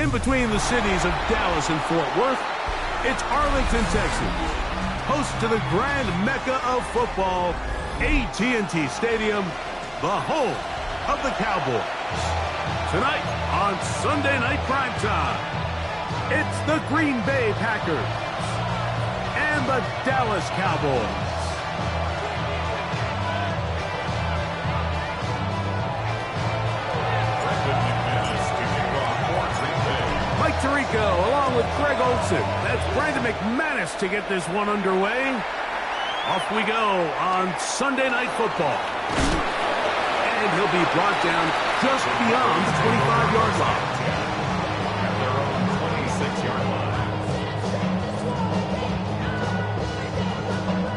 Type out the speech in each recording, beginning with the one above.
In between the cities of Dallas and Fort Worth, it's Arlington, Texas, host to the grand mecca of football, AT&T Stadium, the home of the Cowboys. Tonight on Sunday Night Primetime, it's the Green Bay Packers and the Dallas Cowboys. Mike Tirico along with Greg Olsen. That's Brandon McManus to get this one underway. Off we go on Sunday Night Football. And he'll be brought down just beyond the 25-yard line. At their own 26-yard line.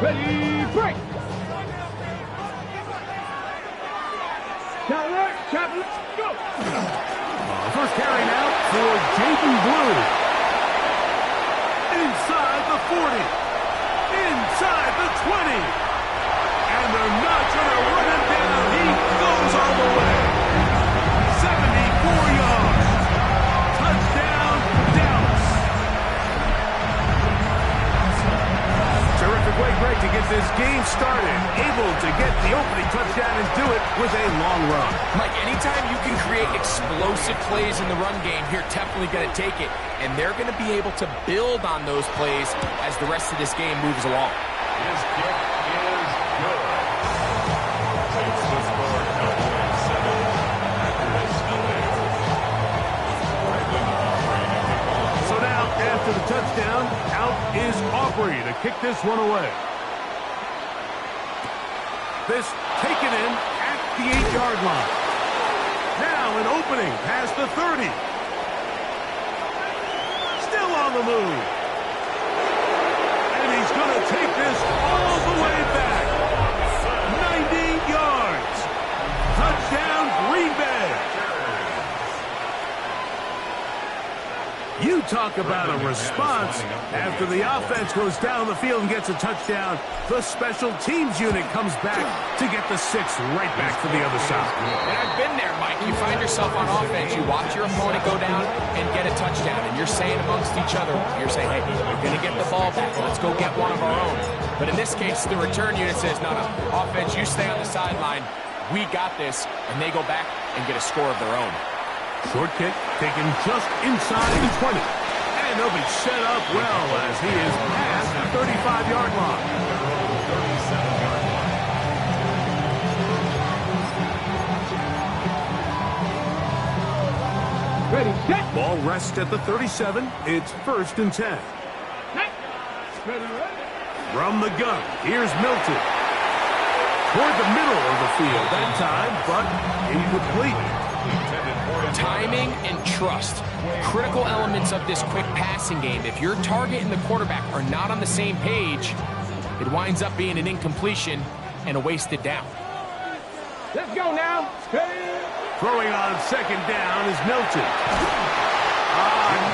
Ready, break! Down right, Chapman, go! First carry now for Jaden Blue. Inside the 40. Inside the 20. And they're not going to run him down. He goes all the way. 74 yards. Touchdown, Dallas. Terrific way, Greg, to get this game started. Able to get the opening touchdown and do it with a long run. Mike, anytime you can create explosive plays in the run game, you're definitely going to take it. And they're going to be able to build on those plays as the rest of this game moves along. His kick is good. Takes the score, Cowboys 7. Packers still 8. So now, after the touchdown, out is Aubrey to kick this one away. This taken in at the 8-yard line. Now an opening past the 30. Still on the move. And he's going to take this all the way back. 90 yards. Touchdown, Green Bay. You talk about a response. After the offense goes down the field and gets a touchdown, the special teams unit comes back to get the 6 right back to the other side. And I've been there, Mike. You find yourself on offense. You watch your opponent go down and get a touchdown. And you're saying amongst each other, you're saying, hey, we're going to get the ball back. Let's go get one of our own. But in this case, the return unit says, no, offense, you stay on the sideline. We got this. And they go back and get a score of their own. Short kick taken just inside the 20. And they'll be set up well as he is past the 35-yard line. 37-yard line. Ready, set! Ball rests at the 37. It's 1st and 10. Ready, ready! From the gun, here's Milton. Toward the middle of the field that time, but incomplete. Timing and trust, critical elements of this quick passing game. If your target and the quarterback are not on the same page, it winds up being an incompletion and a wasted down. Let's go now! Ready! Throwing on 2nd down is Milton.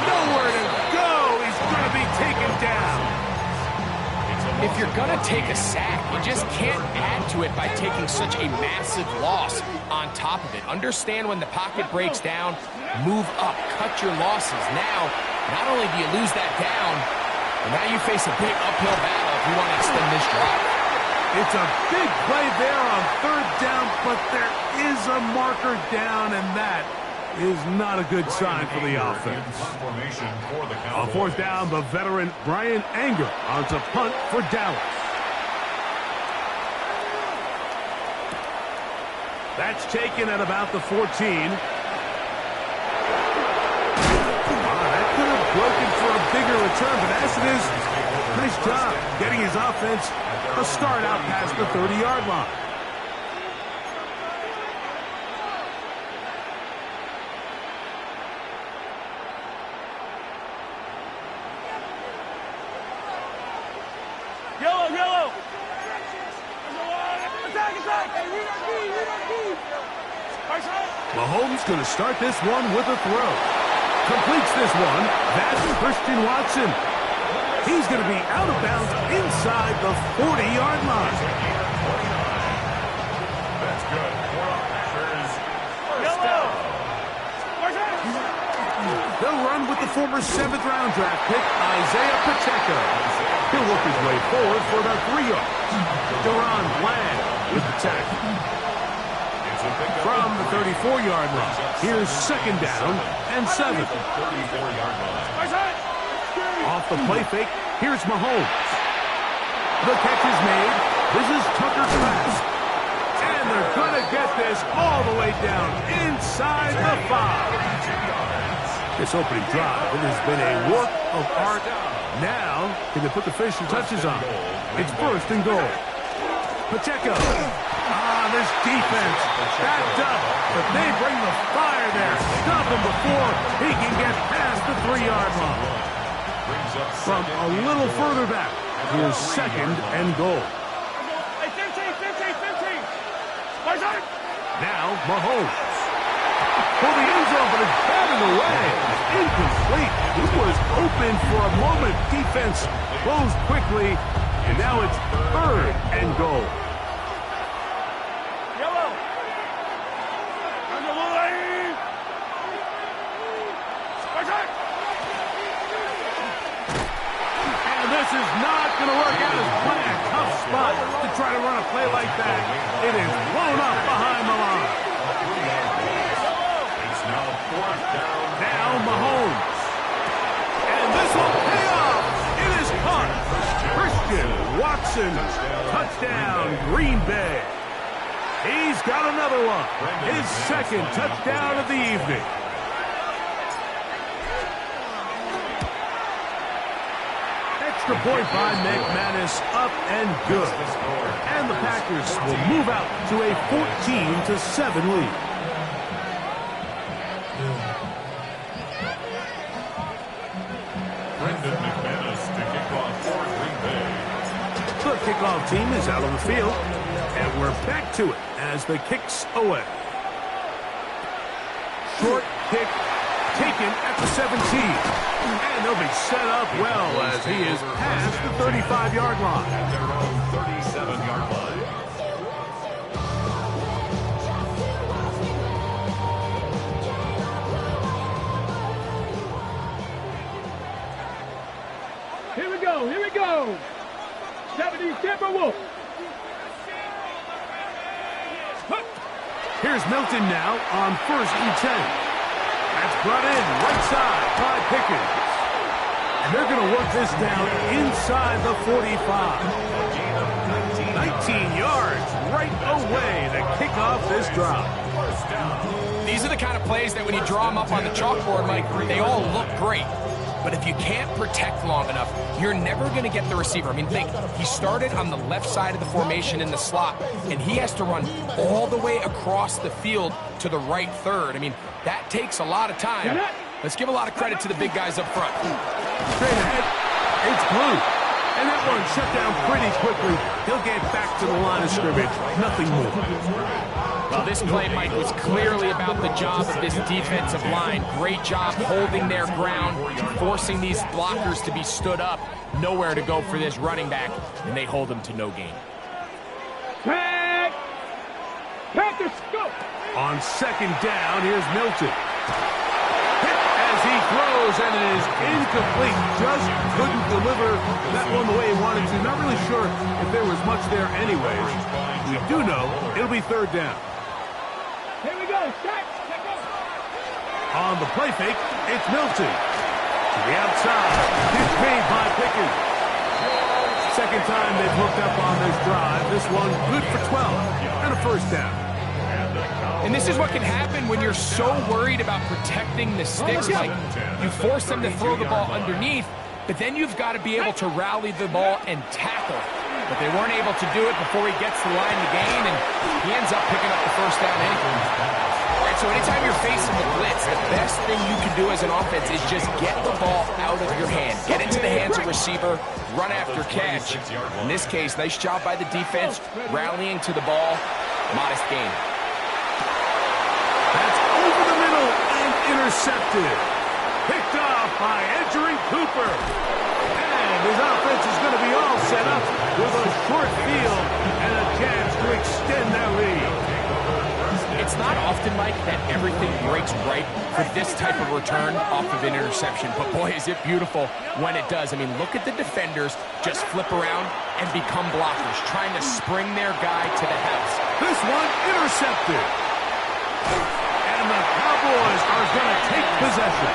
Nowhere to go. He's going to be taken down. If you're going to take a sack, you just can't add to it by taking such a massive loss on top of it. Understand when the pocket breaks down, move up, cut your losses. Now, not only do you lose that down, but now you face a big uphill battle if you want to extend this drive. It's a big play there on 3rd down, but there is a marker down, and that is not a good sign for the offense. On 4th down, the veteran Brian Anger onto punt for Dallas. That's taken at about the 14. That could have broken for a bigger return, but as it is, nice job getting his offense a start out past the 30-yard line. Yellow! Attack! Hey, we got Mahomes going to start this one with a throw. Completes this one. That's Christian Watson. He's going to be out of bounds inside the 40-yard line. That's good. For Packers, first down. They'll run with the former 7th-round draft pick, Isaiah Pacheco. He'll work his way forward for about 3 yards. Deron Bland with the tackle. From the 34-yard line, here's 2nd down and 7. Off the play fake, here's Mahomes. The catch is made. This is Tucker Kraft. And they're going to get this all the way down inside the 5. This opening drive, it has been a work of art. Now, can they put the finishing touches on? It's 1st and goal. Pacheco. This defense backed up, but they bring the fire there. Stop him before he can get past the 3-yard line. From a little further back, here's 2nd and goal. 15. Now, Mahomes. For the end zone, but it's batted away. Incomplete. He was open for a moment. Defense closed quickly, and now it's 3rd and goal. This is not going to work out as planned. Tough spot to try to run a play like that. It is blown up behind the line. Now Mahomes. And this will pay off. It is caught. Christian Watson. Touchdown, Green Bay. He's got another one. His 2nd touchdown of the evening. Extra point by McManus, up and good. And the Packers will move out to a 14-7 lead. Brendan McManus to kick off for Green Bay. The kickoff team is out on the field, and we're back to it as the kick's away. Short kick taken at the 17. And they'll be set up well as he is past the 35-yard line. At their own 37-yard line. Here we go. 70 Timberwolves. Here's Milton now on 1st and 10. That's brought in right side by Pickens. And they're going to work this down inside the 45. 19 yards right away to kick off this drive. These are the kind of plays that when you draw them up on the chalkboard, Mike, they all look great. But if you can't protect long enough, you're never going to get the receiver. I mean, think, he started on the left side of the formation in the slot, and he has to run all the way across the field to the right 3rd. I mean, that takes a lot of time. Let's give a lot of credit to the big guys up front. Straight ahead, it's Blue. And that one shut down pretty quickly. He'll get back to the line of scrimmage. Nothing more. Well, this play, Mike, was clearly about the job of this defensive line. Great job holding their ground, forcing these blockers to be stood up. Nowhere to go for this running back, and they hold him to no gain. Panthers, go! On 2nd down, here's Milton. Hit as he throws, and it is incomplete. Just couldn't deliver that one the way he wanted to. Not really sure if there was much there anyways. We do know it'll be 3rd down. Here we go. Check. On the play fake, it's Milton. To the outside. Pitch made by Pickens. 2nd time they've hooked up on this drive. This one good for 12 and a 1st down. And this is what can happen when you're so worried about protecting the sticks, Mike. You force them to throw the ball underneath, but then you've got to be able to rally the ball and tackle. But they weren't able to do it before he gets the line to gain, and he ends up picking up the 1st down anyway. All right, so anytime you're facing the blitz, the best thing you can do as an offense is just get the ball out of your hand. Get into the hands of receiver, run after catch. In this case, nice job by the defense, rallying to the ball. Modest gain. That's over the middle and intercepted. Picked off by Edgerrin Cooper. And his offense is going to be all set up with a short field and a chance to extend their lead. It's not often, Mike, that everything breaks right for this type of return off of an interception. But boy, is it beautiful when it does. I mean, look at the defenders just flip around and become blockers, trying to spring their guy to the house. This one intercepted. And the Cowboys are going to take possession.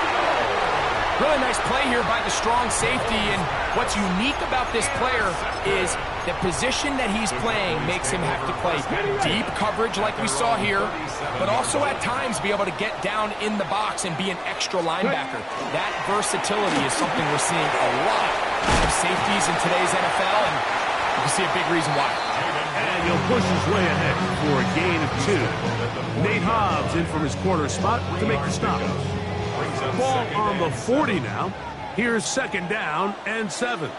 Really nice play here by the strong safety, and what's unique about this player is the position that he's playing makes him have to play deep coverage like we saw here, but also at times be able to get down in the box and be an extra linebacker. That versatility is something we're seeing a lot of safeties in today's NFL, and you can see a big reason why. And he'll push his way ahead for a gain of 2. Nate Hobbs in from his corner spot to make the stop. Ball on the 40 now. Here's 2nd down and 7.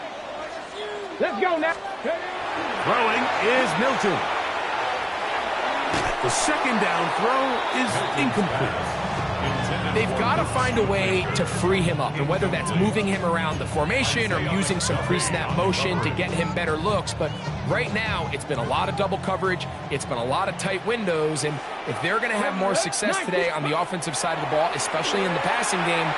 Let's go now. Throwing is Milton. The 2nd down throw is incomplete. They've got to find a way to free him up, and whether that's moving him around the formation or using some pre-snap motion to get him better looks. But right now, it's been a lot of double coverage. It's been a lot of tight windows, and if they're going to have more success today on the offensive side of the ball, especially in the passing game,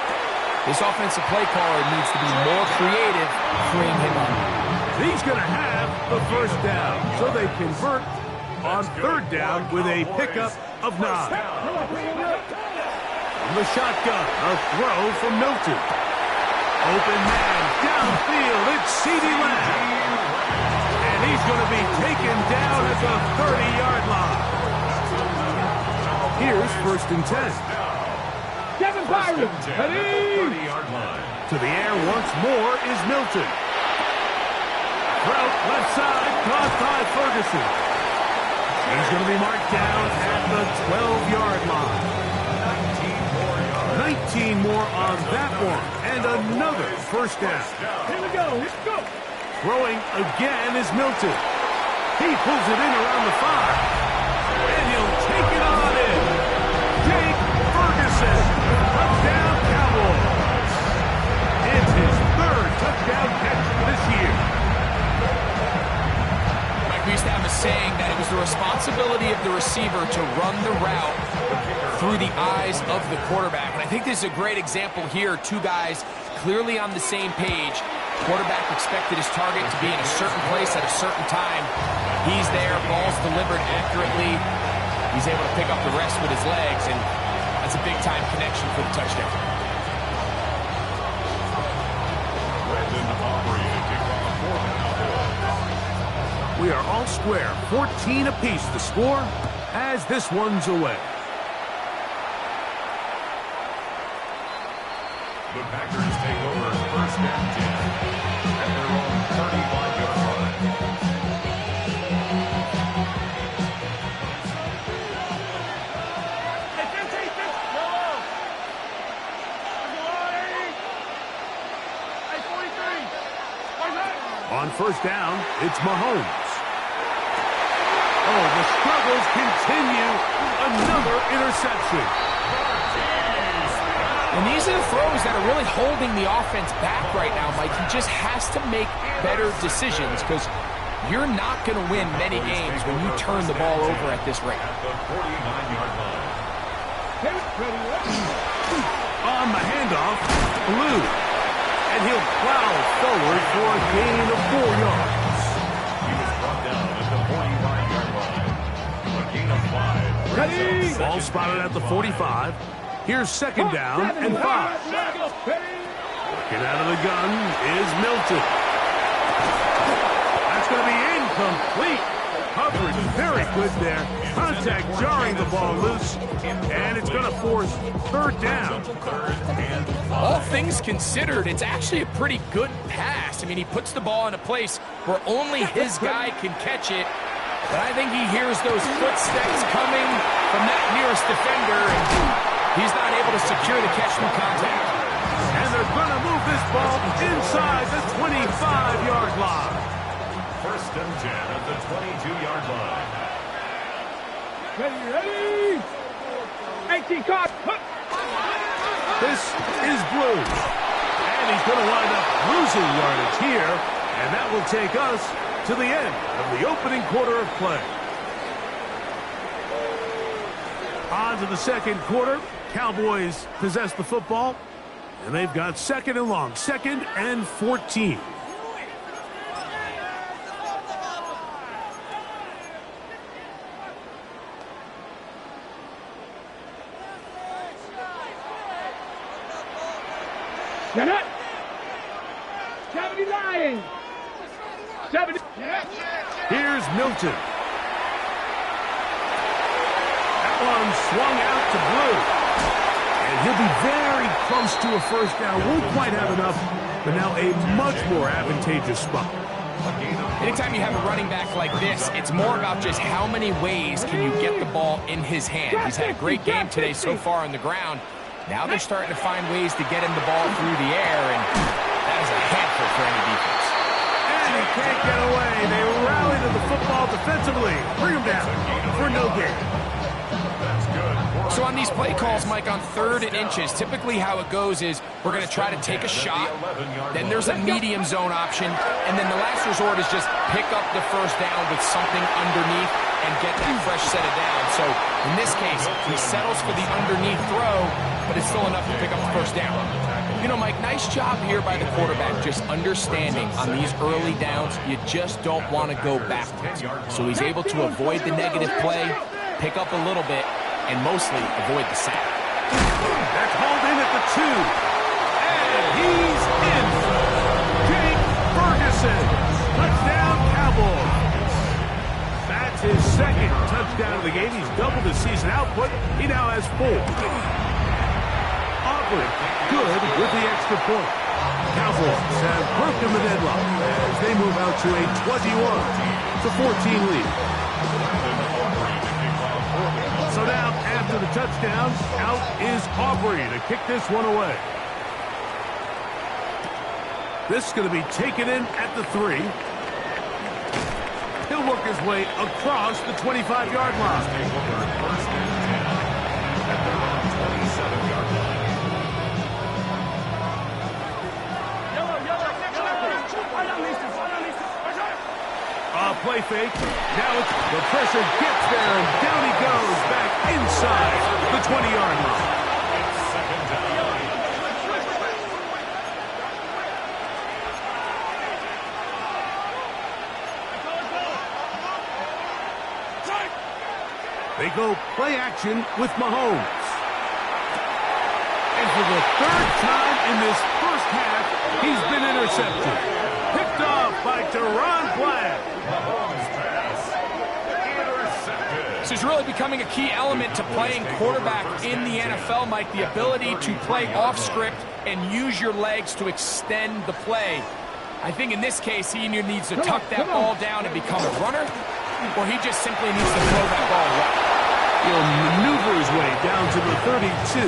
this offensive play caller needs to be more creative, freeing him up. He's going to have the 1st down, so they convert on 3rd down with a pickup of 9. The shotgun, a throw from Milton. Open man, downfield, it's CeeDee Lamb. And he's going to be taken down at the 30-yard line. Here's 1st and 10. Devin Byron, ready? 30-yard line. To the air once more is Milton. Throw left side, caught by Ferguson. He's going to be marked down at the 12-yard line. 19 more on that one, and another 1st down. Here we go, let's go. Throwing again is Milton. He pulls it in around the 5, and he'll take it on in. Jake Ferguson, touchdown Cowboys. It's his 3rd touchdown catch this year. Mike, we used to have a saying that it was the responsibility of the receiver to run the route through the eyes of the quarterback. And I think this is a great example here. 2 guys clearly on the same page. Quarterback expected his target to be in a certain place at a certain time. He's there, ball's delivered accurately. He's able to pick up the rest with his legs, and that's a big-time connection for the touchdown. Brandon Aubrey to kick off for the Cowboys. We are all square, 14 apiece the score as this one's away. The Packers take over 1st and 10 at their own 35-yard line. On 1st down, it's Mahomes. Oh, the struggles continue. Another interception. And these are the throws that are really holding the offense back right now, Mike. He just has to make better decisions because you're not going to win many games when you turn the ball over at this rate. At the 49-yard line. On the handoff, Blue. And he'll plow forward for a gain of 4 yards. He was brought down at the 45-yard line. A gain of 5. Ready? Ball spotted at the 45. Here's 2nd down and 5. Get out of the gun is Milton. That's going to be incomplete. Coverage very good there. Contact jarring the ball loose. And it's going to force 3rd down. All things considered, it's actually a pretty good pass. I mean, he puts the ball in a place where only his guy can catch it. But I think he hears those footsteps coming from that nearest defender, and he's not able to secure the catch from contact. And they're going to move this ball inside the 25-yard line. 1st and 10 at the 22-yard line. Ready? 18 card. This is Blue. And he's going to wind up losing yardage here. And that will take us to the end of the opening quarter of play. On to the second quarter. Cowboys possess the football, and they've got second and long, 2nd and 14. Get it. 79. 70. Here's Milton. That one swung out to Blue. And he'll be very close to a first down. Won't quite have enough, but now a much more advantageous spot. Anytime you have a running back like this, it's more about just how many ways can you get the ball in his hand. He's had a great game today so far on the ground. Now they're starting to find ways to get him the ball through the air, and that is a handful for any defense. And he can't get away. They rally to the football defensively. Bring him down for no gain. So on these play calls, Mike, on 3rd and inches, typically how it goes is we're going to try to take a shot, then there's a medium zone option, and then the last resort is just pick up the first down with something underneath and get that fresh set of down. So in this case, he settles for the underneath throw, but it's still enough to pick up the first down. You know, Mike, nice job here by the quarterback, just understanding on these early downs, you just don't want to go backwards. So he's able to avoid the negative play, pick up a little bit, and mostly avoid the sack. That's hauled in at the 2. And he's in. Jake Ferguson. Touchdown, Cowboys. That's his 2nd touchdown of the game. He's doubled his season output. He now has 4. Aubrey, good with the extra point. Cowboys have broken the deadlock as they move out to a 21-14 lead. So now, after the touchdown, out is Aubrey to kick this one away. This is going to be taken in at the 3. He'll work his way across the 25-yard line. Play fake. Now it's the pressure gets there, and down he goes back inside the 20-yard line. They go play action with Mahomes. And for the 3rd time in this first half, he's been intercepted. Picked off by Teron Black. This is really becoming a key element to playing quarterback in the NFL, Mike, the ability to play off script and use your legs to extend the play. I think in this case, he either needs to tuck that ball down and become a runner, or he just simply needs to throw that ball away. He'll maneuver his way down to the 32.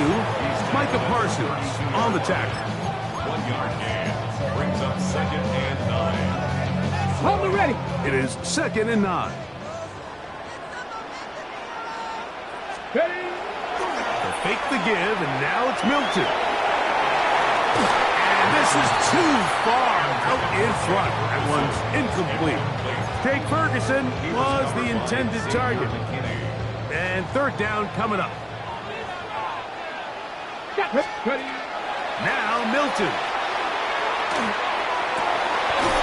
Micah Parsons on the tackle. 1-yard gain. Brings up 2nd and 9. Hold it ready. It is 2nd and 9. Ready. They fake the give, and now it's Milton. And this is too far out in front. That one's incomplete. Jake Ferguson was the intended target. And 3rd down coming up. Ready. Now Milton.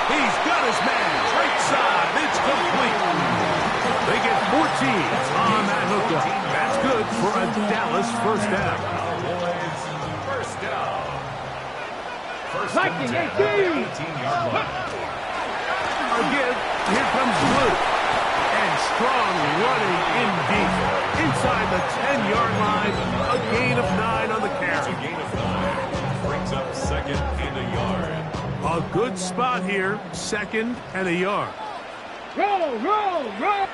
He's got his man. Right side. It's complete. They get 14 on that hookup. That's good for a Dallas first down. First down. Viking 18. 18-yard line. Again, here comes Blue. And strong running in deep. Inside the 10-yard line. A gain of 9 on the carry. A gain of 9. Brings up 2nd and a yard. A good spot here. 2nd and a yard. Roll, roll, roll.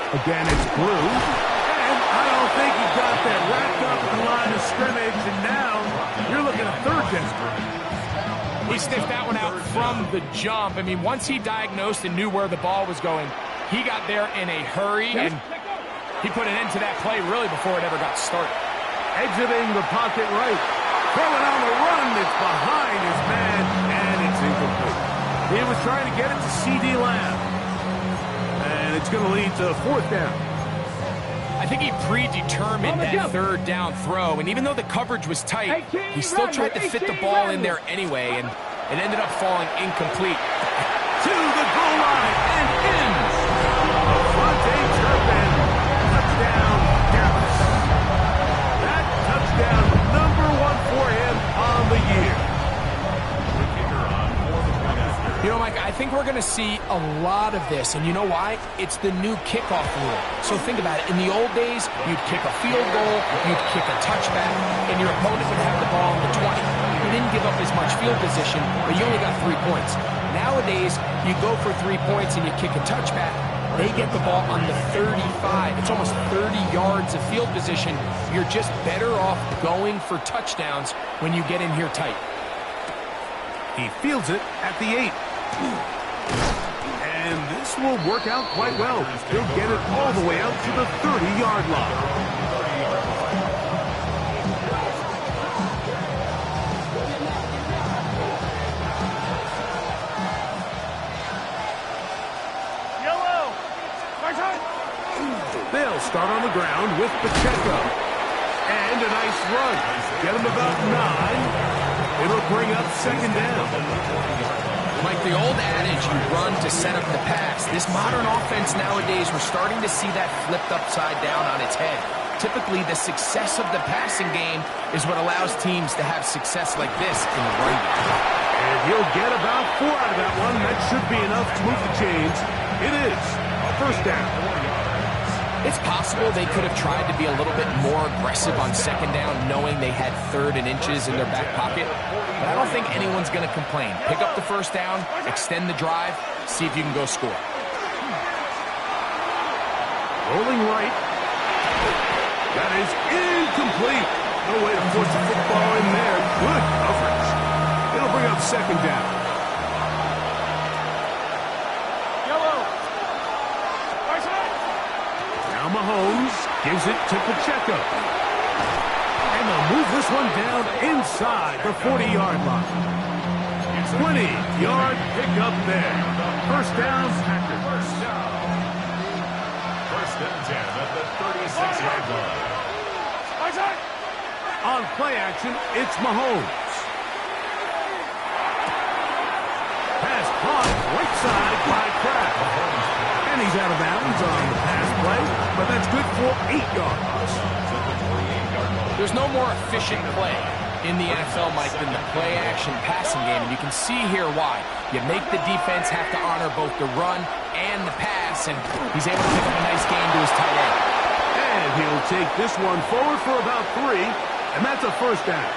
Again, it's Blue. And I don't think he got that wrapped up in the line of scrimmage. And now you're looking at 3rd down. He sniffed that one out from the jump. I mean, once he diagnosed and knew where the ball was going, he got there in a hurry, and he put an end to that play really before it ever got started. Exiting the pocket right. Throwing on the run. It's behind his man, and it's incomplete. He was trying to get it to C.D. Lamb. And it's going to lead to 4th down. I think he predetermined that third down throw, and even though the coverage was tight, he still tried to fit the ball in there anyway, and it ended up falling incomplete. To the goal line and in. Avonte Turpin, touchdown, Dallas. That touchdown, #1 for him on the year. You know, Mike, I think we're going to see a lot of this, and you know why? It's the new kickoff rule. So think about it. In the old days, you'd kick a field goal, you'd kick a touchback, and your opponent would have the ball on the 20. You didn't give up as much field position, but you only got 3 points. Nowadays, you go for 3 points and you kick a touchback. They get the ball on the 35. It's almost 30 yards of field position. You're just better off going for touchdowns when you get in here tight. He fields it at the 8. And this will work out quite well. He'll get it all the way out to the 30-yard line. Yellow. They'll start on the ground with Pacheco. And a nice run. Get him about 9. It'll bring up second down. Like the old adage, you run to set up the pass. This modern offense nowadays, we're starting to see that flipped upside down on its head. Typically, the success of the passing game is what allows teams to have success like this in the run game. And he'll get about 4 out of that one. That should be enough to move the chains. It is a first down. It's possible they could have tried to be a little bit more aggressive on second down, knowing they had 3rd and inches in their back pocket. But I don't think anyone's going to complain. Pick up the first down, extend the drive, see if you can go score. Rolling right. That is incomplete. No way to force the football in there. Good coverage. It'll bring up second down. Mahomes gives it to Pacheco. And they'll move this one down inside the 40-yard line. 20-yard pickup there. First down, Packers. First and 10 at the 36-yard line. On play action, it's Mahomes. Pass caught right side by Kraft. And he's out of bounds on the pass play, but that's good for 8 yards. There's no more efficient play in the NFL, Mike, than the play-action passing game, and you can see here why. You make the defense have to honor both the run and the pass, and he's able to pick up a nice gain to his tight end. And he'll take this one forward for about 3, and that's a first down.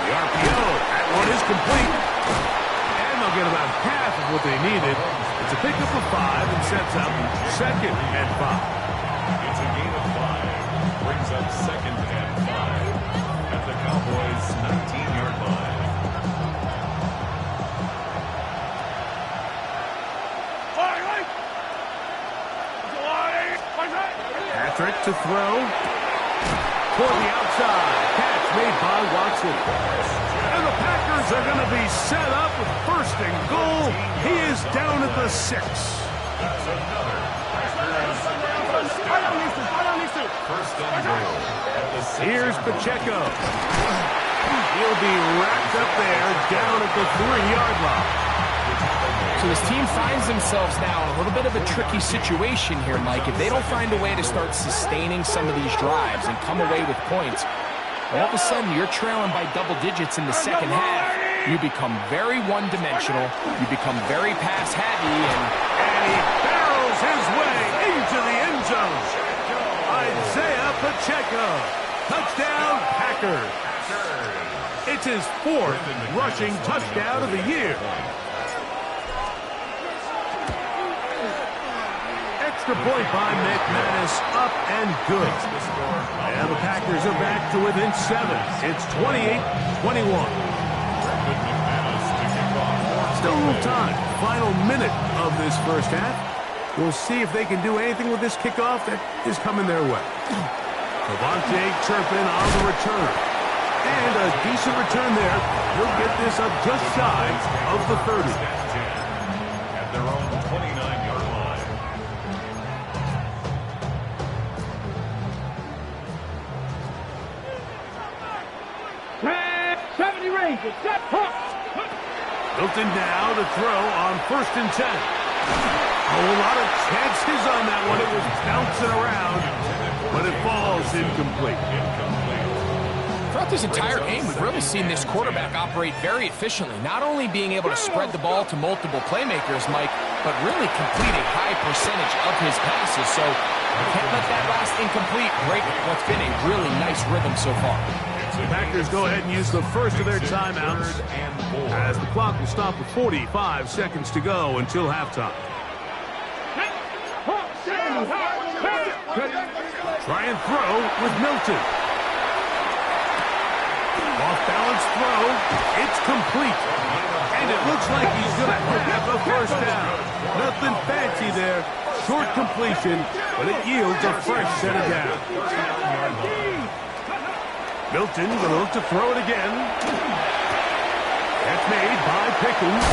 The RPO, that one is complete. And they'll get about half of what they needed. It's a pickup of 5 and sets up second and 5. It's a gain of 5. Brings up second and 5 at the Cowboys' 19-yard line. Patrick to throw. For the outside. Catch made by Watson. And the Packers are going to be set up with first and goal. He is down at the 6. That's another Packers first and goal at the 6. Here's Pacheco. He'll be wrapped up there down at the 3-yard line. So this team finds themselves now in a little bit of a tricky situation here, Mike. If they don't find a way to start sustaining some of these drives and come away with points, all of a sudden you're trailing by double digits in the second half. You become very one-dimensional. You become very pass-heavy, and he barrels his way into the end zone. Isaiah Pacheco. Touchdown, Packers. It's his 4th rushing touchdown of the year. Extra point by McManus, up and good. And the Packers are back to within 7. It's 28-21. Still a little time. Final minute of this first half. We'll see if they can do anything with this kickoff that is coming their way. Avonte Turpin on the return. And a decent return there. He'll get this up just shy of the 30. At their own 29-yard line. Milton now to throw on 1st and 10. A whole lot of chances on that one. It was bouncing around, but it falls incomplete. Throughout this entire game, we've really seen this quarterback operate very efficiently, not only being able to spread the ball to multiple playmakers, Mike, but really complete a high percentage of his passes. So can't let that last incomplete break what's been a really nice rhythm so far. The Packers go ahead and use the first of their timeouts as the clock will stop with 45 seconds to go until halftime. Try and throw with Milton. Off-balance throw. It's complete. And it looks like he's going to have a first down. Nothing fancy there. Short completion, but it yields a fresh set of downs. Milton going to look to throw it again. That's made by Pickens.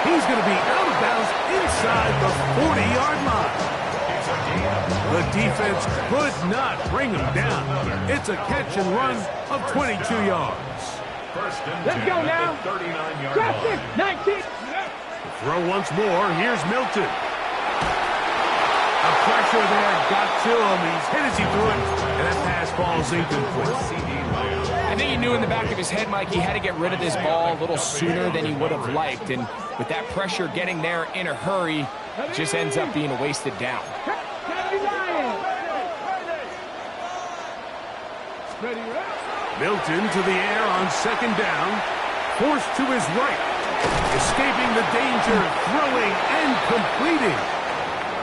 He's going to be out of bounds inside the 40-yard line. The defense could not bring him down. It's a catch and run of 22 yards. Let's go now. 39-yard Traffic, 19. Throw once more. Here's Milton. A pressure there got to him. He's hit as he threw it, and that pass falls incomplete. I think he knew in the back of his head, Mike, he had to get rid of this ball a little sooner than he would have liked. And with that pressure getting there in a hurry, it just ends up being a wasted down. Milton to the air on 2nd down. Forced to his right. Escaping the danger, throwing and completing.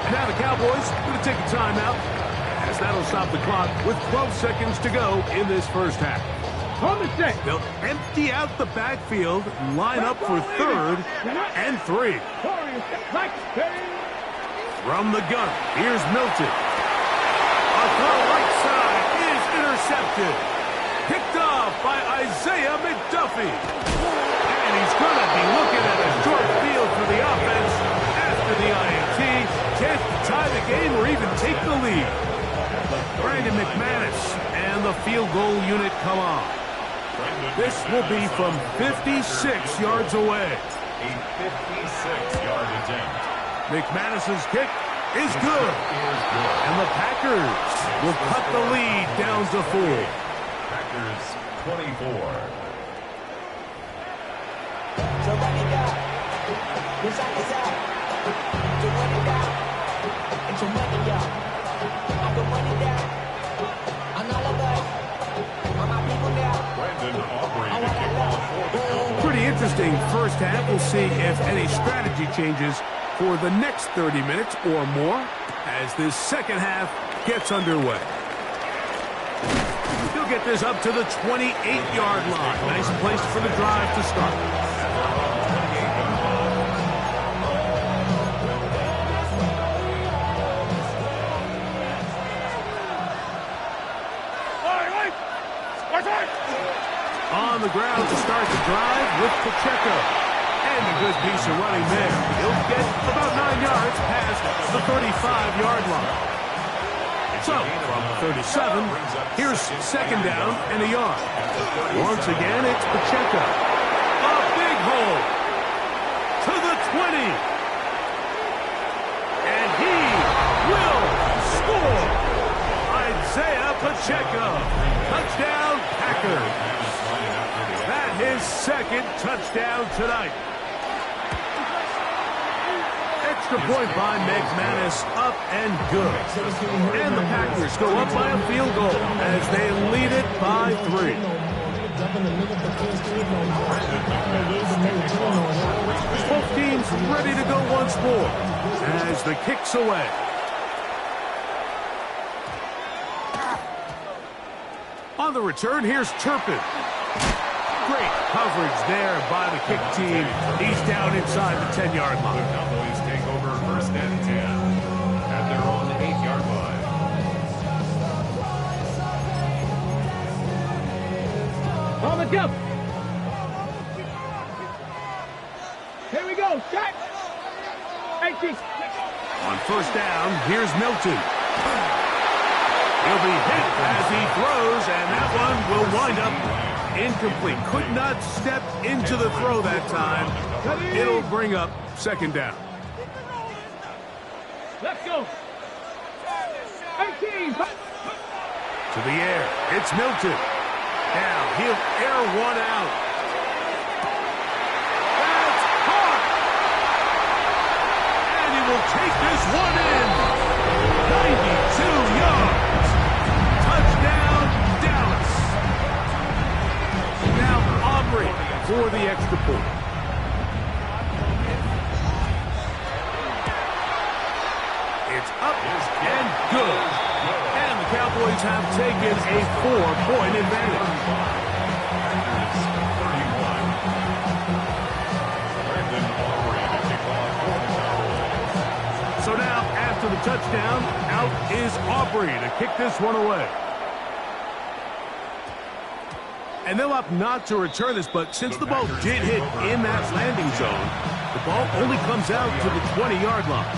And now the Cowboys going to take a timeout, as that'll stop the clock with 12 seconds to go in this first half. They'll empty out the backfield, line up for 3rd and 3. From the gun, here's Milton. A throw right side is intercepted. Picked off by Isaiah McDuffie. And he's going to be looking at a short field for the offense after the INT. Can't tie the game or even take the lead. Brandon McManus and the field goal unit come on. This will be from 56 yards away. A 56-yard attempt. McManus's kick is good. And the Packers will cut the lead down to 4. Packers 24. So run it down. The shot is out. To run it down. And to run it down. I can run it down. I'm all about it. All my people down. Brandon Aubrey to kick off for the Cowboys. Pretty interesting first half. We'll see if any strategy changes for the next 30 minutes or more as this second half gets underway. He'll get this up to the 28-yard line. Nice place for the drive to start. On the ground to start the drive with Pacheco. And a good piece of running there. He'll get about 9 yards past the 35-yard line. So, from 37, here's 2nd down and a yard. Once again, it's Pacheco. A big hole to the 20. And he will score. Isaiah Pacheco. Touchdown, Packers. That his 2nd touchdown tonight. Extra point by McManus, up and good. And the Packers go up by a field goal as they lead it by 3. Both teams ready to go once more as the kick's away. On the return, here's Turpin. Great coverage there by the kick team. He's down inside the 10-yard line. The Cowboys take over 1st and 10 at their own 8-yard line. Let's go. Here we go. Shot. 18. On first down, here's Milton. He'll be hit as he throws, and that one will wind up incomplete. Could not step into the throw that time. It'll bring up second down. Let's go. 18. To the air, it's Milton. Now he'll air one out. That's caught. And he will take this one in. 92 yards. Touchdown, Dallas. Now Aubrey for the extra point. It's up and good. And the Cowboys have taken a 4-point advantage. So now, after the touchdown, out is Aubrey to kick this one away. And they'll opt not to return this, but since the ball did hit in that landing zone, the ball only comes out to the 20-yard line.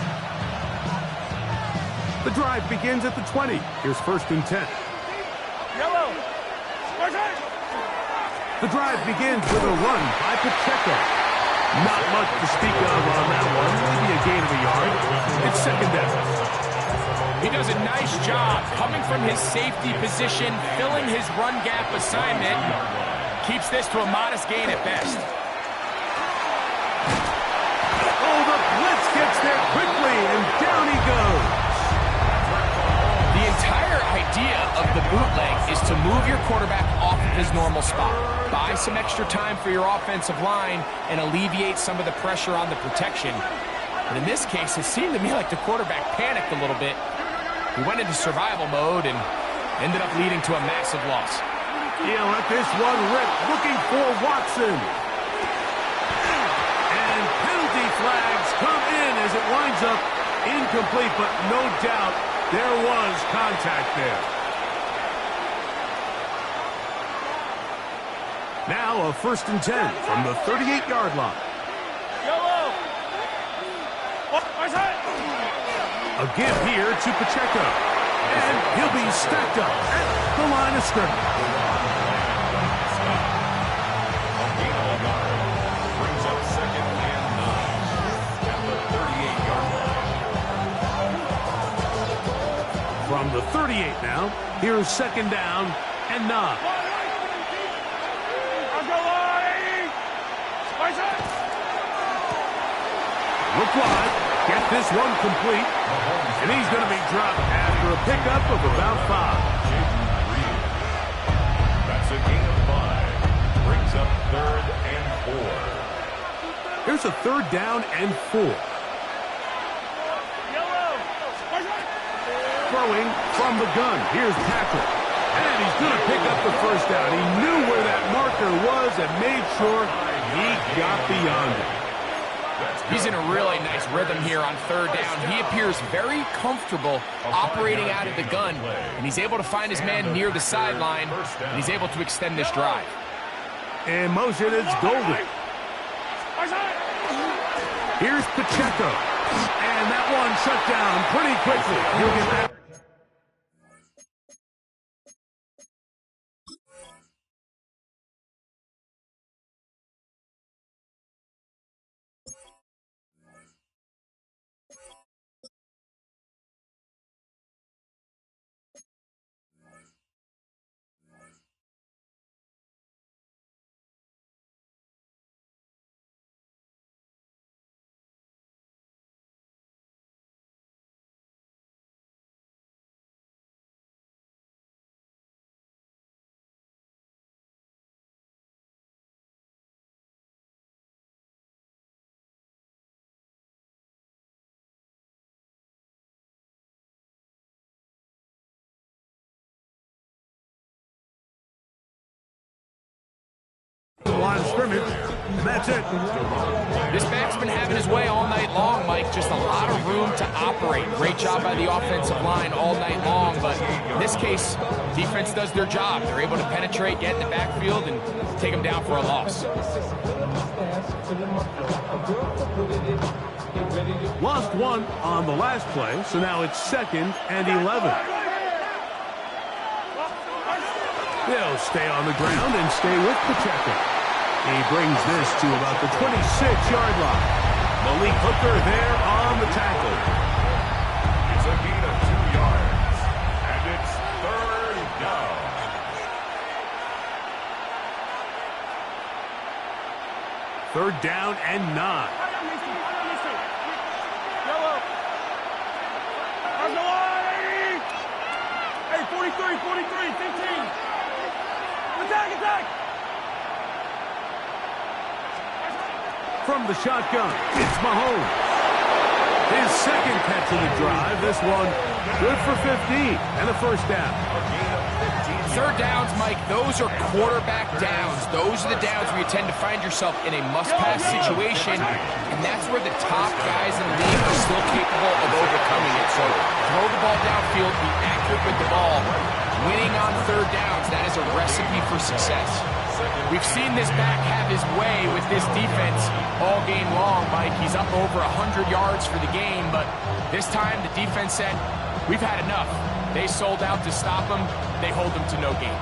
The drive begins at the 20. Here's first and 10. Yellow. The drive begins with a run by Pacheco. Not much to speak of on that one. Maybe a gain of a yard. It's second down. He does a nice job coming from his safety position, filling his run gap assignment. Keeps this to a modest gain at best. Oh, the blitz gets there quickly, and down he goes. The entire idea of the bootleg is to move your quarterback off of his normal spot, buy some extra time for your offensive line, and alleviate some of the pressure on the protection. But in this case, it seemed to me like the quarterback panicked a little bit. He went into survival mode and ended up leading to a massive loss. He'll let this one rip, looking for Watson. And penalty flags come in as it winds up incomplete, but no doubt there was contact there. Now a first and 10 from the 38-yard line. Yellow. A give here to Pacheco. And he'll be stacked up at the line of scrimmage. Brings up second and 9 at the 38-yard line. From the 38 now, here's second down and 9. Look wide, get this one complete, and he's going to be dropped after a pickup of about 5. That's a gain of 5. Brings up third and 4. Here's a third down and 4. Throwing from the gun, here's Patrick. And he's going to pick up the first down. He knew where that marker was and made sure he got beyond it. He's in a really nice rhythm here on third down. He appears very comfortable operating out of the gun, and he's able to find his man near the sideline, and he's able to extend this drive. In motion, it's Golden. Here's Pacheco. And that one shut down pretty quickly. He'll get that. Line of scrimmage, and that's it. This back's been having his way all night long, Mike. Mike. Just a lot of room to operate. Great job by the offensive line all night long, but in this case, defense does their job. They're able to penetrate, get in the backfield, and take them down for a loss. Lost one on the last play, so now it's 2nd and 11. They'll stay on the ground and stay with Pacheco. He brings this to about the 26-yard line. Malik Hooker there on the tackle. It's a gain of 2 yards, and it's 3rd down. Third down and 9. Hey, 43, 15. Attack! From the shotgun, it's Mahomes. His 2nd catch of the drive. This one good for 15 and a first down. Third downs, Mike, those are quarterback downs. Those are the downs where you tend to find yourself in a must-pass situation, and that's where the top guys in the league are still capable of overcoming it. So throw the ball downfield, be accurate with the ball. Winning on third downs, that is a recipe for success. We've seen this back have his way with this defense all game long, Mike. He's up over 100 yards for the game, but this time the defense said, we've had enough. They sold out to stop him. They hold him to no gain.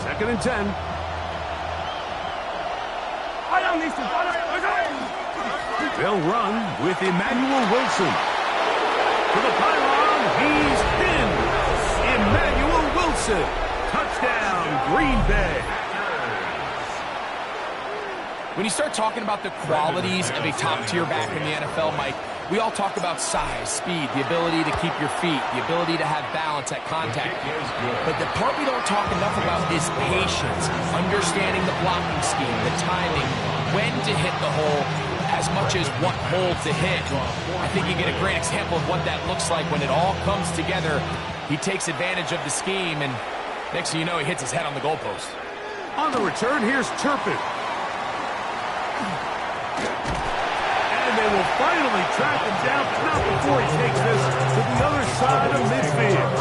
2nd and 10. They'll run with Emmanuel Wilson. To the pylon, he's in. Emmanuel Wilson. Touchdown, Green Bay. When you start talking about the qualities of a top-tier back in the NFL, Mike, we all talk about size, speed, the ability to keep your feet, the ability to have balance at contact. But the part we don't talk enough about is patience, understanding the blocking scheme, the timing, when to hit the hole, as much as what hole to hit. I think you get a great example of what that looks like when it all comes together. He takes advantage of the scheme, and next thing you know, he hits his head on the goalpost. On the return, here's Turpin. And they will finally track him down, but not before he takes this to the other side of midfield.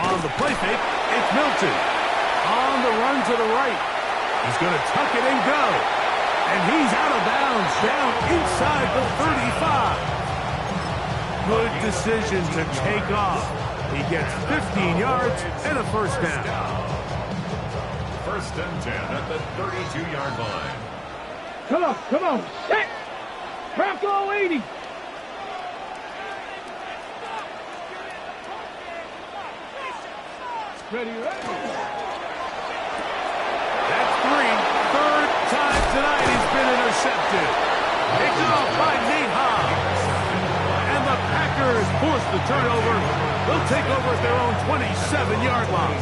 On the play fake, it's Milton. On the run to the right. He's going to tuck it and go. And he's out of bounds, down inside the 35. Good decision to take off. He gets 15 yards and a first down. 1st and 10 at the 32-yard line. Come on. Set. Bronco 80. Ready. That's 3. 3rd time tonight he's been intercepted. Picked off by Nate Hobbs. And the Packers force the turnover. They'll take over at their own 27-yard line.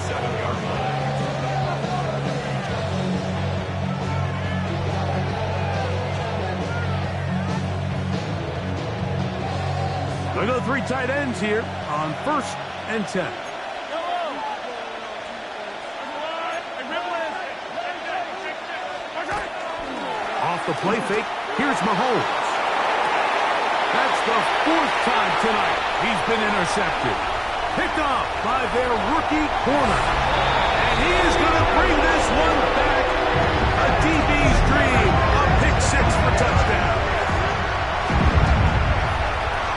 They go 3 tight ends here on 1st and 10. Off the play fake, here's Mahomes. That's the 4th time tonight he's been intercepted. Picked off by their rookie corner. And he is going to bring this one back. A DB's dream, a pick 6 for touchdown.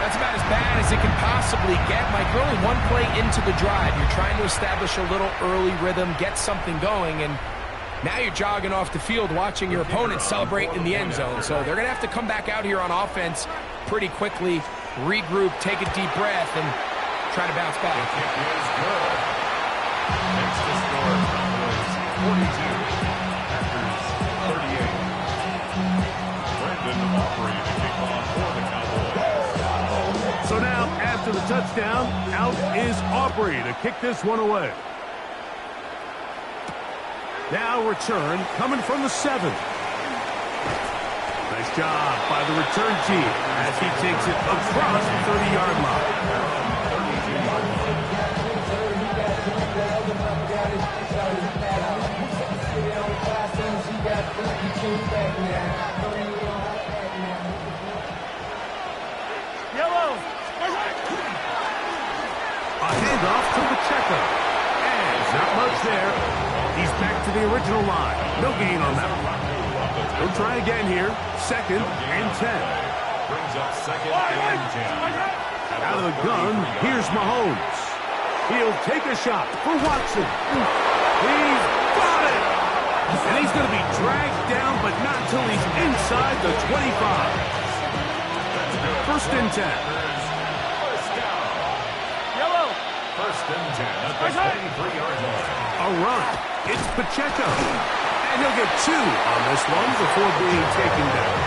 That's about as bad as it can possibly get, Mike. We're only one play into the drive. You're trying to establish a little early rhythm, get something going, and now you're jogging off the field watching your opponent celebrate in the end zone. So they're going to have to come back out here on offense pretty quickly, regroup, take a deep breath, and try to bounce back. It is good. Next to score, Cowboys 42, Packers 38. Brandon Aubrey to kick off for the Cowboys. So now, after the touchdown, out is Aubrey to kick this one away. Now return coming from the 7. Nice job by the return team as he takes it across the 30-yard line. Yellow. A handoff to Pacheco. And not much there. He's back to the original line. No gain on that one. He'll try again here. 2nd and 10. Brings up 2nd and 10. Out of the gun, here's Mahomes. He'll take a shot for Watson. He's got it! And he's going to be dragged down, but not until he's inside the 25. 1st and 10. First down. Yellow. 1st and 10 at the 23-yard line. A run. It's Pacheco. And he'll get 2 on this one before being taken down.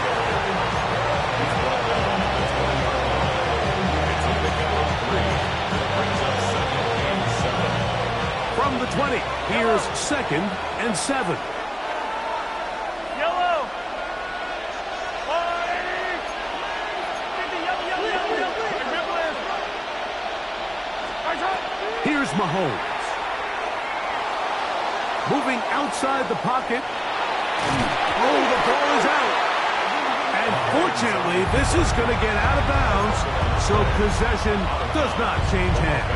From the 20, here's 2nd and 7. Yellow. 50, yellow. Here's Mahomes. Moving outside the pocket. Oh, the ball is out. And fortunately, this is going to get out of bounds, so possession does not change hands.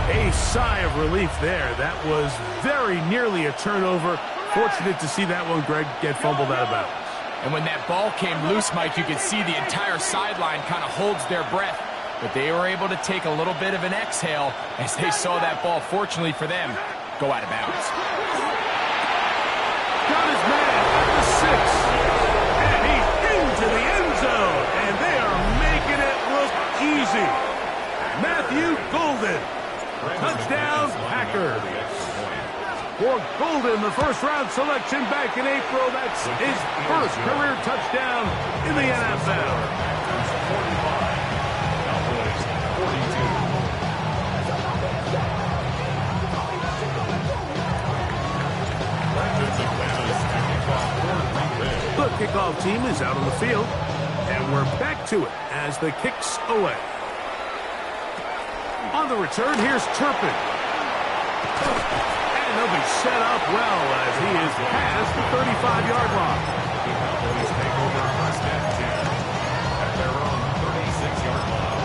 A sigh of relief there. That was very nearly a turnover. Fortunate to see that one, Greg, get fumbled out of bounds. And when that ball came loose, Mike, you could see the entire sideline kind of holds their breath. But they were able to take a little bit of an exhale as they saw that ball, fortunately for them, go out of bounds. Got his man at the 6. And he's into the end zone. And they are making it look easy. Matthew Golden. Touchdown, Packers. For Golden, the first-round selection back in April. That's his first career touchdown in the NFL. The kickoff team is out on the field, and we're back to it as the kick's away. On the return, here's Turpin. And they'll be set up well as he is past the 35-yard line. The Cowboys take over 1st and 10 at their own 36-yard line.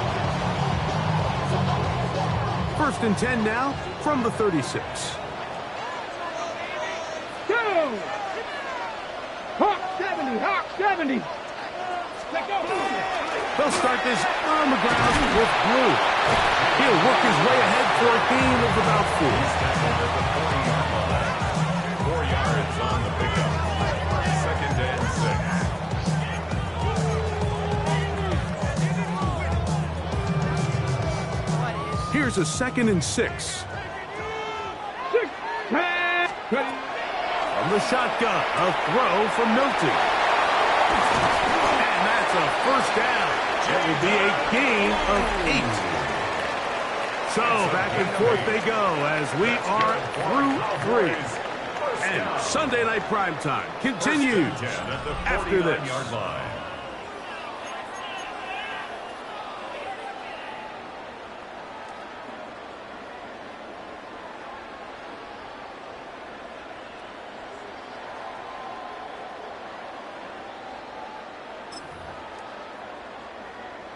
1st and 10 now from the 36. Go. Hawk 70. Hawk 70. Let go. They'll start this on the ground with Blue. He'll work his way ahead for a gain of about 4. 4 yards on the pickup. 2nd and 6. Here's a 2nd and 6. 6, 10. From the shotgun, a throw from Milton. And that's a first down. It will be a gain of 8. So back and forth they go as we are through 3. And Sunday Night Primetime continues after this.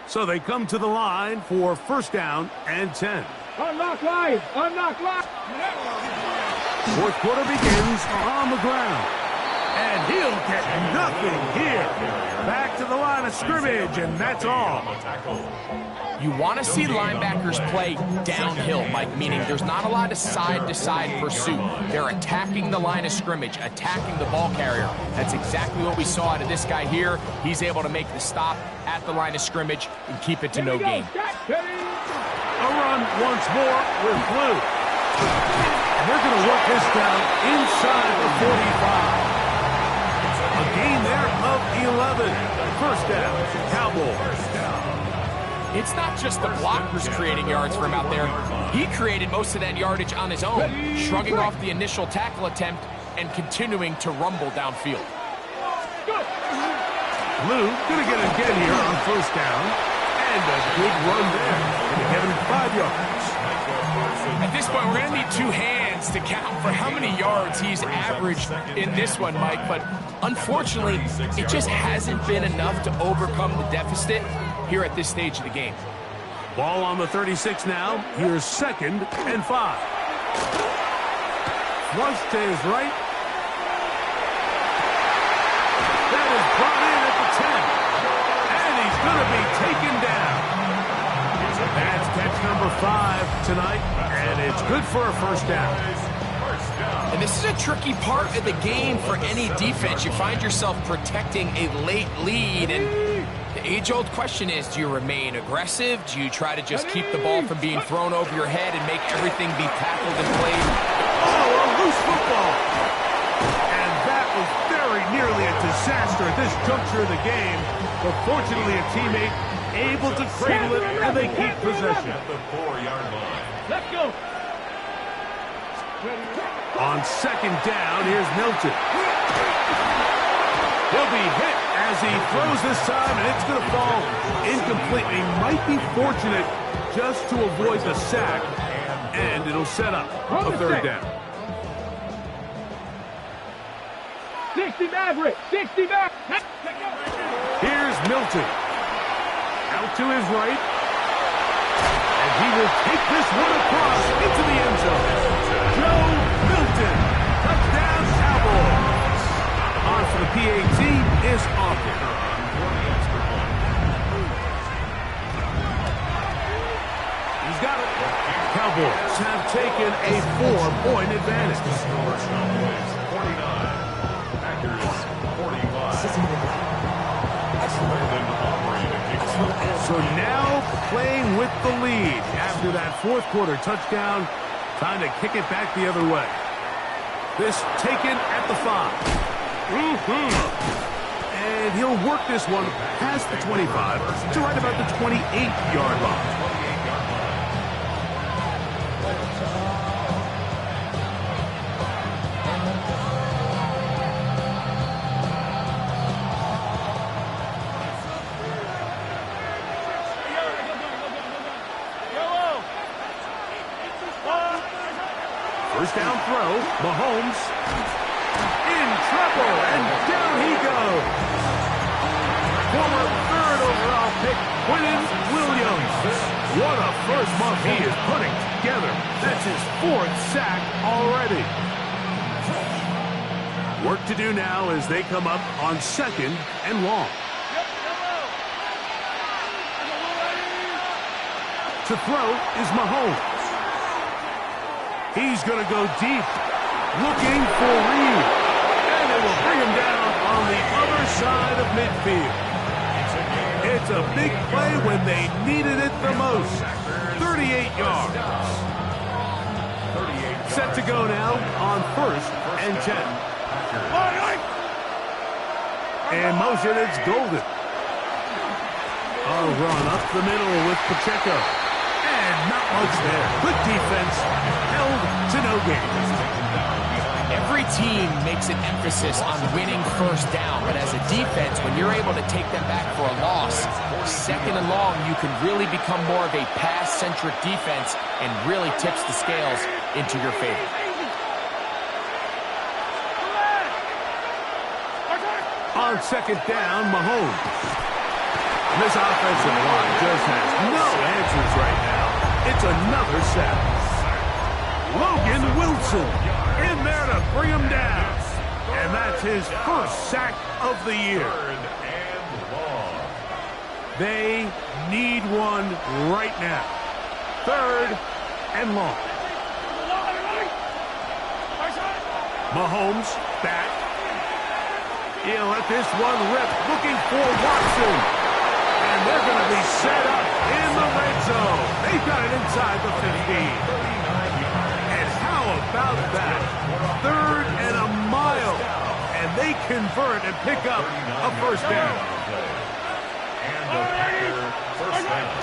So they come to the line for 1st down and 10. Unlock line. Unlock line. 4th quarter begins on the ground. And he'll get nothing here. Back to the line of scrimmage, and that's all. You want to see linebackers play downhill, Mike, meaning there's not a lot of side-to-side pursuit. They're attacking the line of scrimmage, attacking the ball carrier. That's exactly what we saw out of this guy here. He's able to make the stop at the line of scrimmage and keep it to no gain. A run once more with Blue. And they're going to work this down inside the 45. A gain there of 11. First down, Cowboys. It's not just the blockers creating yards for him out there. He created most of that yardage on his own, shrugging off the initial tackle attempt and continuing to rumble downfield. Lou gonna get it again here on first down. And a good run there. Gonna get him 5 yards. At this point, we're going to need 2 hands to count for how many yards he's averaged in this one, Mike. But unfortunately, it just hasn't been enough to overcome the deficit here at this stage of the game. Ball on the 36 now. Here's 2nd and 5. Flush to his right. That is brought in at the 10. And he's going to be taken down. That's catch number 5 tonight, and it's good for a first down. And this is a tricky part of the game for any defense. You find yourself protecting a late lead, and the age-old question is, do you remain aggressive? Do you try to just keep the ball from being thrown over your head and make everything be tackled and played? Oh, a loose football. And that was very nearly a disaster at this juncture of the game. But fortunately, a teammate able to cradle it, and they keep possession. At the 4-yard line. Let's go. On 2nd down, here's Milton. He'll be hit as he throws this time, and it's going to fall incomplete. He might be fortunate just to avoid the sack, and it'll set up a 3rd down. 60 Maverick. 60 Maverick. Here's Milton. Out to his right. And he will take this one across into the end zone. Joe Milton. Touchdown, Cowboys. On for the PAT is Austin. He's got it. Cowboys have taken a 4-point advantage. 49. Packers 45. So now playing with the lead after that 4th quarter touchdown. Time to kick it back the other way. This taken at the 5. And he'll work this one past the 25 to right about the 28-yard line. First down throw, Mahomes in trouble, and down he goes. Former 3rd overall pick, Quinnen Williams. What a first month he is putting together. That's his 4th sack already. Work to do now as they come up on 2nd and long. To throw is Mahomes. He's going to go deep, looking for Reed. And it will bring him down on the other side of midfield. It's a big play when they needed it the most. 38 yards. Set to go now on 1st and 10. In motion, it's Golden. A run up the middle with Pacheco. And not much there. Good defense. Held to no gain. Every team makes an emphasis on winning first down, but as a defense, when you're able to take them back for a loss, 2nd and long, you can really become more of a pass-centric defense and really tips the scales into your favor. On 2nd down, Mahomes. This offensive line just has no answers right now. It's another sack. Logan Wilson in there to bring him down. And that's his 1st sack of the year. 3rd and long. They need one right now. 3rd and long. Mahomes back. He'll let this one rip, looking for Watson. And they're going to be set up in the red zone. They've got it inside the 15. And how about that? 3rd and a mile. And they convert and pick up a first down. And a Packer first down.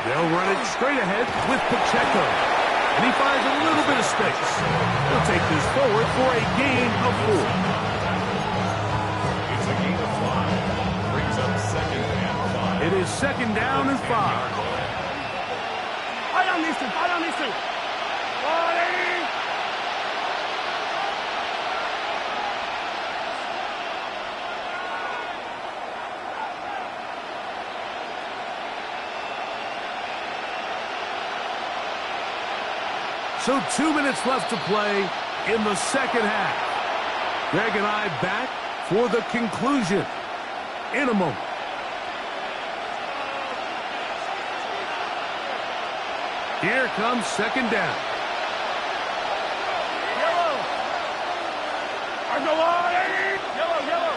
They'll run it straight ahead with Pacheco. And he finds a little bit of space. He'll take this forward for a gain of 4. It's a gain of 5. Brings up 2nd and 5. It is 2nd down and 5. Fire, listen, fire, listen. So 2 minutes left to play in the second half. Greg and I back for the conclusion in a moment. Here comes 2nd down. Yellow. Yellow, yellow.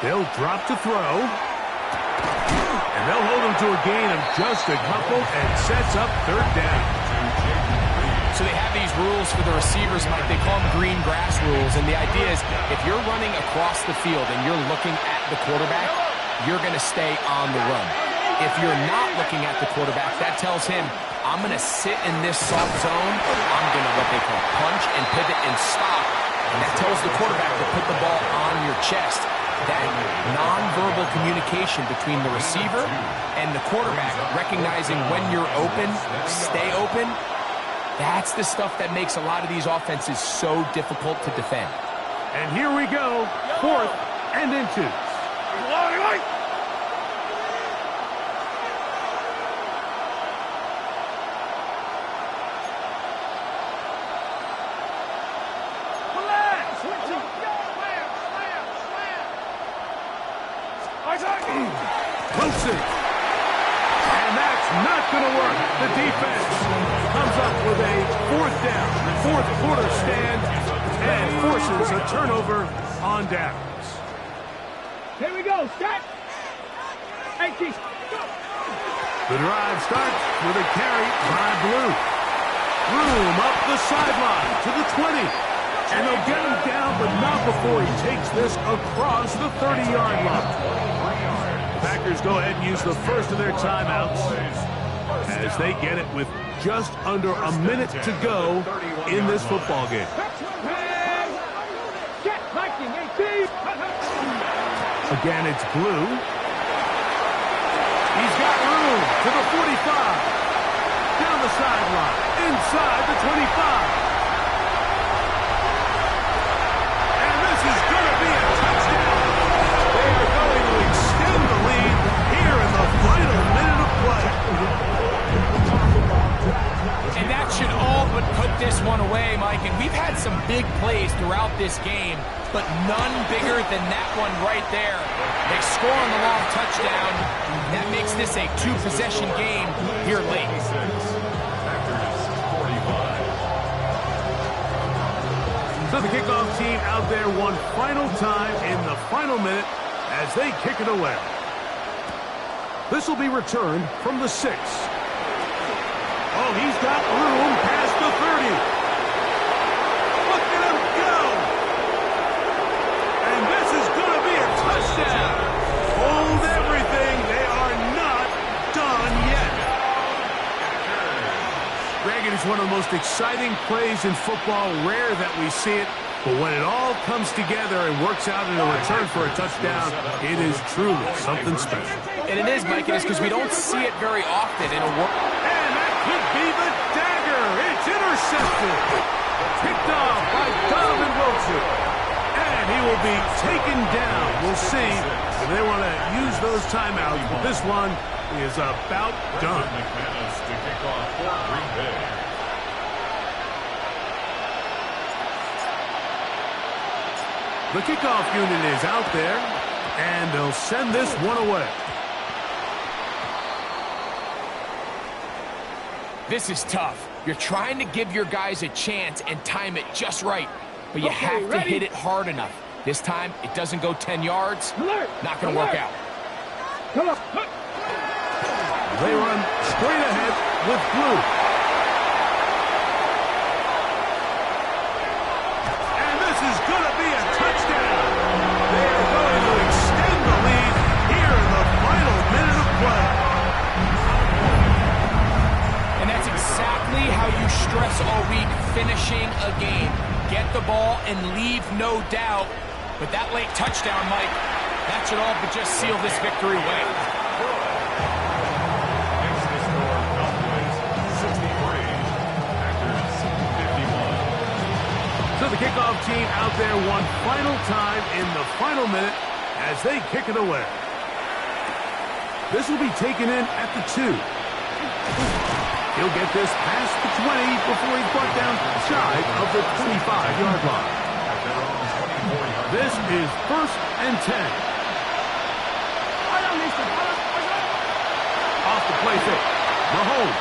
They'll drop to throw. And they'll hold him to a gain of just a couple and sets up 3rd down. So they have these rules for the receivers, Mike. They call them green grass rules. And the idea is if you're running across the field and you're looking at the quarterback, you're going to stay on the run. If you're not looking at the quarterback, that tells him, I'm going to sit in this soft zone. I'm going to what they call punch and pivot and stop. And that tells the quarterback to put the ball on your chest. That nonverbal communication between the receiver and the quarterback, recognizing when you're open, stay open, that's the stuff that makes a lot of these offenses so difficult to defend. And here we go, 4th and inches. Wilson. And that's not going to work. The defense comes up with a 4th down, 4th quarter stand, and forces a turnover on downs. Here we go, start. 18. The drive starts with a carry by Blue. Broom up the sideline to the 20. And they'll get him down, but not before he takes this across the 30-yard line. Packers go ahead and use the first of their timeouts as they get it with just under a minute to go in this football game. Again, it's Blue. He's got room to the 45. Down the sideline, inside the 25. And this is going to be a touchdown. They are going to extend the lead here in the final minute of play. And that should all but put this one away, Mike. And we've had some big plays throughout this game, but none bigger than that one right there. They score on the long touchdown. That makes this a 2-possession game here late. So the kickoff team out there one final time in the final minute as they kick it away. This will be returned from the 6. Oh, he's got room past the 30. Look at him go. And this is going to be a touchdown. Hold everything. They are not done yet. Greg, it is one of the most exciting plays in football. Rare that we see it. But when it all comes together and works out in a return for a touchdown, it is truly something special. And it is, Mike, it is because we don't see it very often in a world. And that could be the dagger. It's intercepted. Picked off by Donovan Wilson. And he will be taken down. We'll see if they want to use those timeouts. But this one is about done. McManus to kick off for Green Bay. The kickoff unit is out there, and they'll send this one away. This is tough. You're trying to give your guys a chance and time it just right, but you have to hit it hard enough. This time, it doesn't go 10 yards. Not going to work out. Come on. They run straight ahead with Blue. And this is going to be a touchdown. They are going to extend the lead here in the final minute of all week, finishing a game. Get the ball and leave no doubt. But that late touchdown, Mike, that should all but just seal this victory away. Next to score, Cowboys 63, Packers 51. So the kickoff team out there one final time in the final minute as they kick it away. This will be taken in at the 2. He'll get this past the 20 before he's brought down shy of the 25-yard line. This is 1st and 10. Off the play fake. Mahomes.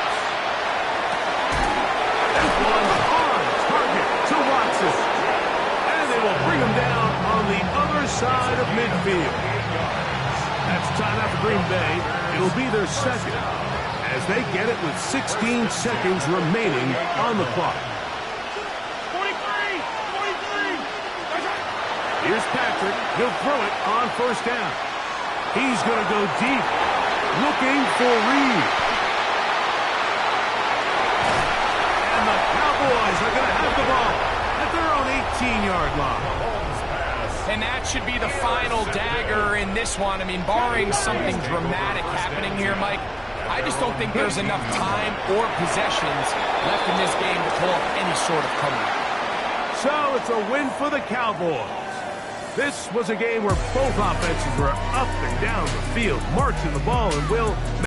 This one on target to Watson. And they will bring him down on the other side of midfield. That's timeout for Green Bay. It'll be their second as they get it with 16 seconds remaining on the clock. 43! Here's Patrick. He'll throw it on 1st down. He's going to go deep, looking for Reed. And the Cowboys are going to have the ball at their own 18-yard line. And that should be the final dagger in this one. I mean, barring something dramatic happening here, Mike, I just don't think there's enough time or possessions left in this game to pull off any sort of comeback. So it's a win for the Cowboys. This was a game where both offenses were up and down the field, marching the ball, and will